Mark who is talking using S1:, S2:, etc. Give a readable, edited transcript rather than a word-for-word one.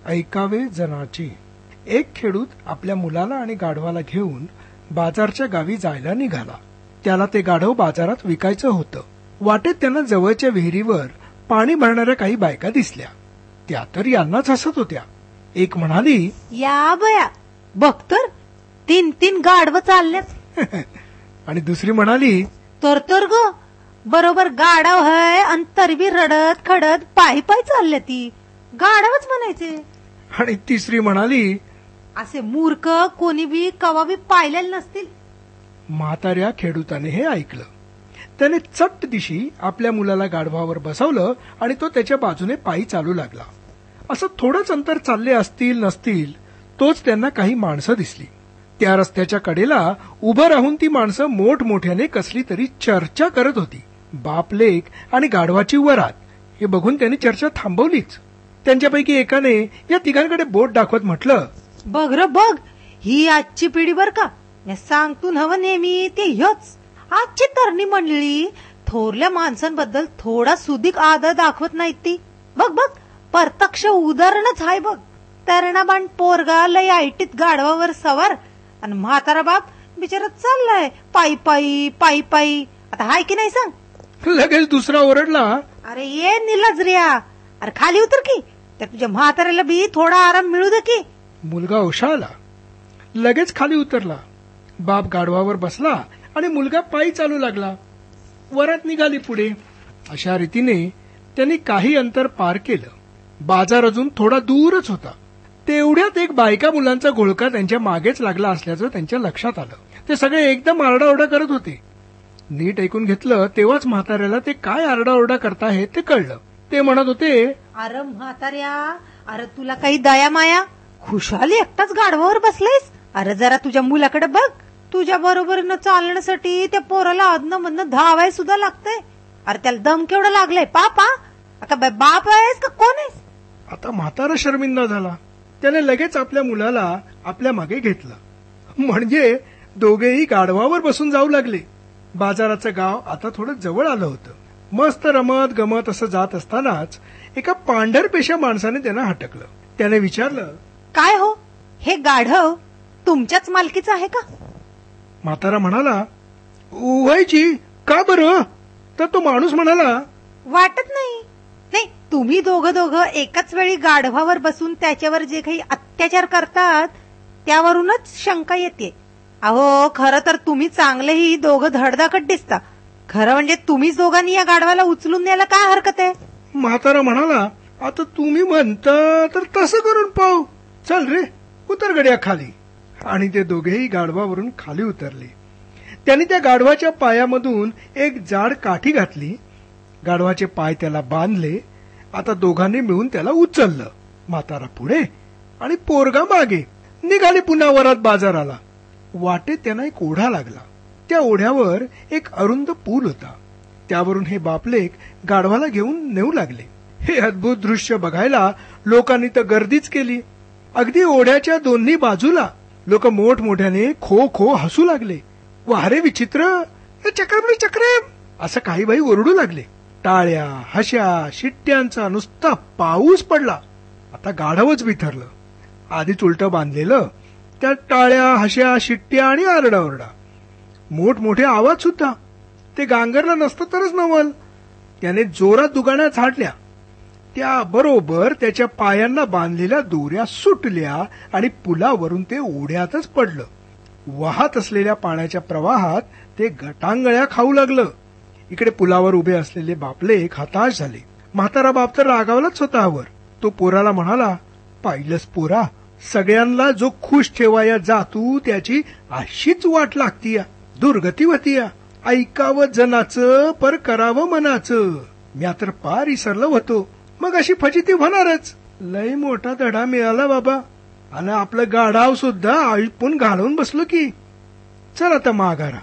S1: ऐकावे जनाची. एक खेडूत आपल्या मुलाला आणि गाढवाला घेऊन बाजारच्या गावी जायला निघाला. त्याला ते गाढव बाजारात विकायचं होतं. वाटेत त्यांना जवळच्या विहिरीवर पाणी भरणाऱ्या काही बायका दिसल्या. त्या तर यांनाच हसत होत्या. एक म्हणाली,
S2: या बया बघ तर 3 गाढवं चालल्यात.
S1: आणि दुसरी म्हणाली,
S2: तर ग बरोबर गाढव है आणि तरी रडत खडत पायी पायी चालल्या ती गाढवच म्हणायचे.
S1: आणि तिसरी म्हणाली,
S2: असे मूर्ख कोणी बी कवा बी पाहिलेले नसतील.
S1: म्हाताऱ्या खेडूताने हे ऐकलं. त्याने चट्ट दिशी आपल्या मुलाला गाढवावर बसवलं आणि तो त्याच्या बाजूने पायी चालू लागला. असं थोडंच अंतर चालले असतील नसतील तोच त्यांना काही माणसं दिसली. त्या रस्त्याच्या कडेला उभं राहून ती माणसं मोठमोठ्याने कसली तरी चर्चा करत होती. बाप लेक आणि गाढवाची वरात हे बघून त्यांनी चर्चा थांबवलीच. त्यांच्यापैकी एकाने या तिघांकडे बोट दाखवत म्हटलं,
S2: बघ र बघ, ही आजची पिढी बर का. मी सांगतो हवं नेहमी ते ह्योच. आजची तरणी मंडळी थोरल्या माणसांबद्दल थोडा सुदीक आदर दाखवत नाहीत. ती बघ बघ प्रत्यक्ष उदाहरणच आहे बघ. तरणा पोरगा लय आयटीत गाढवावर सवार आणि म्हातारा बाप बिचारा चाललाय पायी पायी पायी पायी. आता हाय की नाही सांग.
S1: लगेच दुसरा ओरडला,
S2: अरे ये निलाजरिया, अरे खाली उतर की, त्या तुझ्या म्हाताऱ्याला बी थोडा आराम मिळू दे की.
S1: मुलगा ओशाळला, लगेच खाली उतरला. बाप गाढवावर बसला आणि मुलगा पायी चालू लागला. वरात निघाली पुढे. अशा रीतीने त्यांनी काही अंतर पार केलं. बाजार अजून थोडा दूरच होता. तेवढ्यात एक बायका मुलांचा घोळका त्यांच्या मागेच लागला असल्याचं त्यांच्या लक्षात आलं. ते सगळे एकदम आरडाओरडा करत होते. नीट ऐकून घेतलं तेव्हाच म्हाताऱ्याला ते काय आरडाओरडा करताहेत ते कळलं. ते म्हणत होते,
S2: अरे म्हाताऱ्या, अरे तुला काही दया माया, खुशाली एकटाच गाढवावर बसलायस. अरे जरा तुझ्या मुलाकडे बघ. तुझ्या बरोबरीनं चालण्यासाठी त्या पोराला अदनं मधनं धावाय सुद्धा लागतंय. अरे त्याला दम केवढा लागलाय पापा. आता बाप आहेस का कोण आहेस.
S1: आता म्हातारा शर्मिंदा झाला. त्याने लगेच आपल्या मुलाला आपल्या मागे घेतलं. म्हणजे दोघेही गाढवावर बसून जाऊ लागले. बाजाराचं गाव आता थोडं जवळ आलं होतं. मस्त रमत गमत असं जात असतानाच एका पांढरपेशा माणसाने त्यांना हटकलं. त्याने विचारलं,
S2: काय हो, हे गाढव तुमच्याच मालकीचं आहे का.
S1: म्हातारा म्हणाला, उव्हायची का बरं. तर तो माणूस म्हणाला,
S2: वाटत नाही. नाही, तुम्ही दोघं एकाच वेळी गाढवावर बसून त्याच्यावर जे काही अत्याचार करतात त्यावरूनच शंका येते. अहो खरं तर तुम्ही चांगलेही दोघं धडधाकट दिसता. खरं म्हणजे तुम्हीच दोघांनी या गाढवाला उचलून न्यायला काय हरकत आहे.
S1: म्हातारा म्हणाला, आता तुम्ही म्हणता तर तसं करून पाहू. चल रे उतर गड्या खाली. आणि ते दोघेही गाढवावरून खाली उतरले. त्यांनी त्या गाढवाच्या पायामधून एक जाड काठी घातली. गाढवाचे पाय त्याला बांधले. आता दोघांनी मिळून त्याला उचललं. म्हातारा पुढे आणि पोरगा मागे. निघाले पुन्हा वरात बाजाराला. वाटेत त्यांना एक ओढा लागला. त्या ओढ्यावर एक अरुंद पूल होता. त्यावरून हे बापलेक गाढवाला घेऊन नेऊ लागले. हे अद्भुत दृश्य बघायला लोकांनी तर गर्दीच केली. अगदी ओढ्याच्या दोन्ही बाजूला लोक मोठमोठ्याने खो खो हसू लागले. वारे विचित्र, चक्रम चक्रम असं काही बाई ओरडू लागले. टाळ्या हशा शिट्ट्यांचा नुसता पाऊस पडला. आता गाढवच बिथरलं. आधीच उलटं बांधलेलं. त्या टाळ्या हशा शिट्ट्या आणि आरडाओरडा, मोठमोठे आवाज सुद्धा. ते गांगरलं नसतं तरच नवल. त्याने जोरात दुगाण्या झाडल्या. त्याबरोबर त्याच्या पायांना बांधलेल्या दोऱ्या सुटल्या आणि पुलावरून ते ओढ्यातच पडलं. वाहत असलेल्या पाण्याच्या प्रवाहात ते गटांगळ्या खाऊ लागलं. इकडे पुलावर उभे असलेले बापलेक हताश झाले. म्हातारा बाप तर रागावलाच स्वतःवर. तो पोराला म्हणाला, पाहिलंस पोरा, सगळ्यांना जो खुश ठेवाया जातू त्याची अशीच वाट लागतीया, दुर्गती होतीया. ऐकावं जनाचं पर करावं मनाचं. म्या तर पार विसरलं होतो. मग अशी फजिती होणारच. लय मोठा धडा मिळाला बाबा. आणि आपलं गाढाव सुद्धा आळपून घालवून बसलो की. चल आता माघारा.